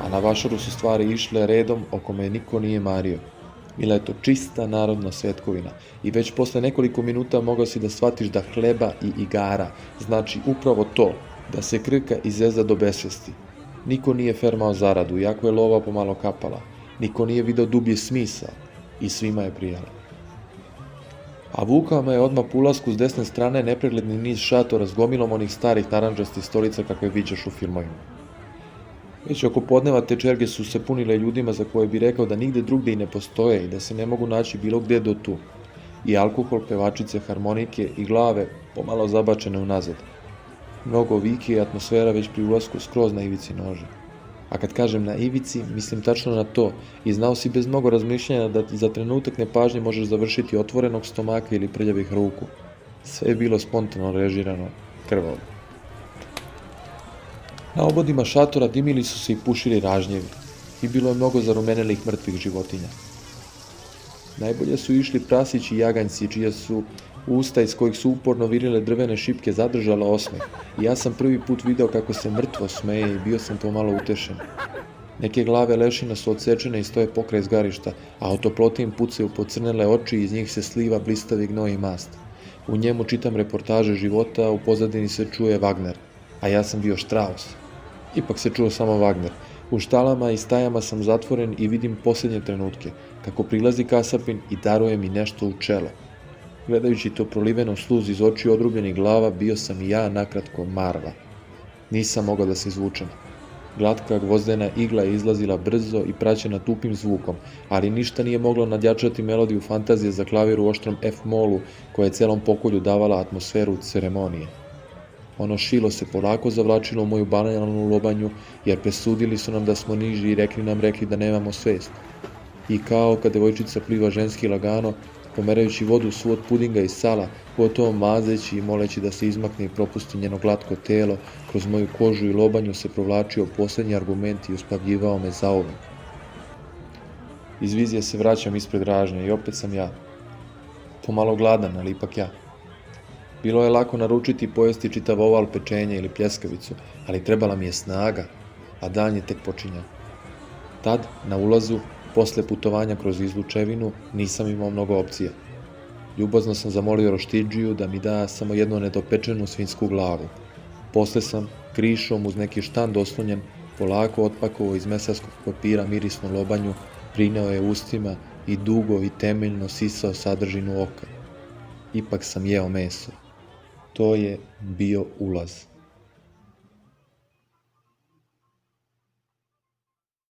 a na vašaru su stvari išle redom o kome niko nije mario. Bila je to čista narodna svetkovina i već posle nekoliko minuta mogao si da shvatiš da hleba i igara znači upravo to, da se krka i zezda do besvesti. Niko nije fermao zaradu, iako je lova pomalo kapala. Niko nije video dublji smisao i svima je prijalo. A vukao me je odmah po ulasku s desne strane nepregledni niz šatora s gomilom onih starih narandžastih stolica kakve viđaš u filmovima. Već oko podneva te čerge su se punile ljudima za koje bi rekao da nigde drugde i ne postoje i da se ne mogu naći bilo gde do tu. I alkohol, pevačice, harmonike i glave pomalo zabačene unazad. Mnogo vike i atmosfera već pri ulasku skroz na ivici nože. A kad kažem na ivici, mislim tačno na to i znao si bez mnogo razmišljanja da za trenutak nepažnje možeš završiti otvorenog stomaka ili prljavih ruku. Sve je bilo spontano režirano, krvavo. Na obodima šatora dimili su se i pušili ražnjevi i bilo je mnogo zarumenelih mrtvih životinja. Najbolje su išli prasići i jaganjci, čija su usta iz kojih su uporno virile drvene šipke zadržala osmeh i ja sam prvi put video kako se mrtvo smeje i bio sam pomalo utešen. Neke glave lešina su odsečene i stoje pokraj zgarišta, a od toplote im pucaju pocrnele oči i iz njih se sliva blistavi gnoj i mast. U njemu čitam reportaže života, a u pozadini se čuje Wagner, a ja sam bio Strauss. Ipak se čuo samo Wagner. U štalama i stajama sam zatvoren i vidim posljednje trenutke, kako prilazi kasapin i daruje mi nešto u čelo. Gledajući to proliveno sluz iz očiju odrubljenih glava, bio sam i ja nakratko marva. Nisam mogao da se izvučem. Glatka gvozdena igla je izlazila brzo i praćena tupim zvukom, ali ništa nije moglo nadjačati melodiju fantazije za klavir u oštrom F-molu koja je celom pokolju davala atmosferu ceremonije. Ono šilo se polako zavlačilo u moju banalnu lobanju, jer presudili su nam da smo niži i rekli da nemamo svest. I kao kad devojčica pliva ženski lagano, pomerajući vodu svu od pudinga i sala, gotovo mazeći i moleći da se izmakne i propusti njeno glatko telo, kroz moju kožu i lobanju se provlačio poslednji argument i uspavljivao me zauvek. Iz vizije se vraćam ispred ražnje i opet sam ja. Pomalo gladan, ali ipak ja. Bilo je lako naručiti i pojesti čitav oval pečenja ili pljeskavicu, ali trebala mi je snaga, a dan je tek počinjao. Tad, na ulazu, posle putovanja kroz izlučevinu, nisam imao mnogo opcija. Ljubazno sam zamolio roštidžiju da mi da samo jednu nedopečenu svinjsku glavu. Posle sam, krišom uz neki štand oslonjen, polako otpakovao iz mesarskog papira mirisnu lobanju, prineo je ustima i dugo i temeljno sisao sadržinu oka. Ipak sam jeo meso. To je bio ulaz.